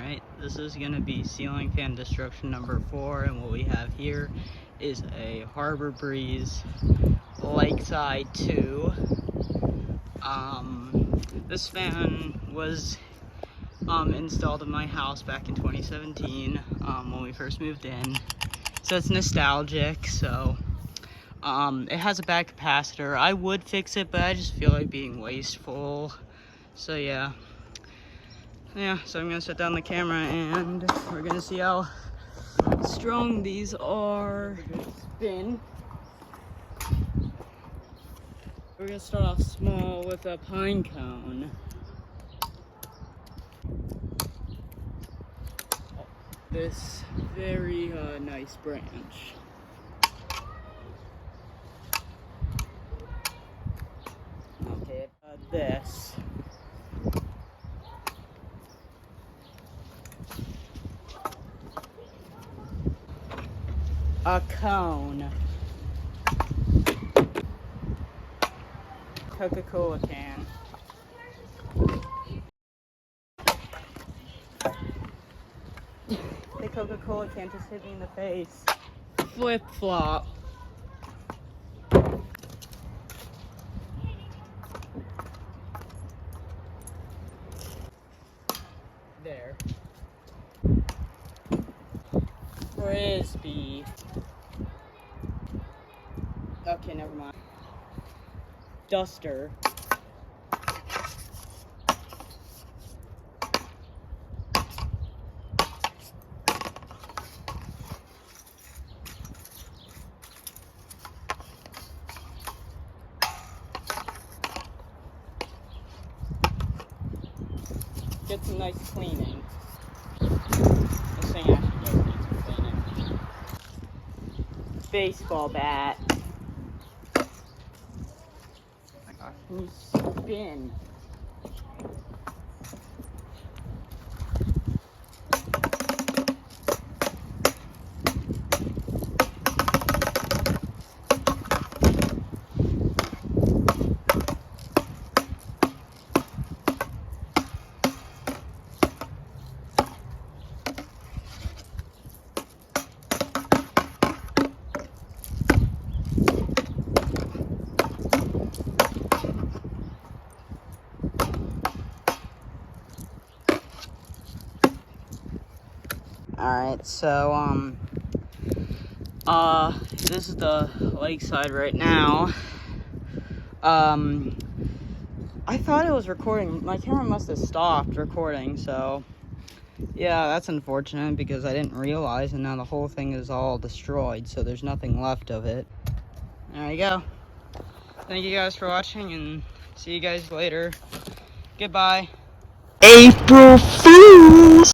Alright, this is going to be ceiling fan destruction number 4, and what we have here is a Harbor Breeze Lakeside 2. This fan was installed in my house back in 2017 when we first moved in, so it's nostalgic. So it has a bad capacitor. I would fix it, but I just feel like being wasteful. So yeah, so I'm gonna set down the camera and we're gonna see how strong these are. Spin. We're gonna start off small with a pine cone. This very nice branch. Okay, this. A cone. Coca-Cola can. The Coca-Cola can just hit me in the face. Flip-flop. There. Frisbee. Okay, never mind. Duster. Get some nice cleaning. This thing actually does need some cleaning. Baseball bat. Oh my gosh, can you spin? Alright, so, this is the lakeside right now. I thought it was recording. My camera must have stopped recording, so, yeah, that's unfortunate because I didn't realize, and now the whole thing is all destroyed, so there's nothing left of it. There you go. Thank you guys for watching, and see you guys later. Goodbye. April Fools!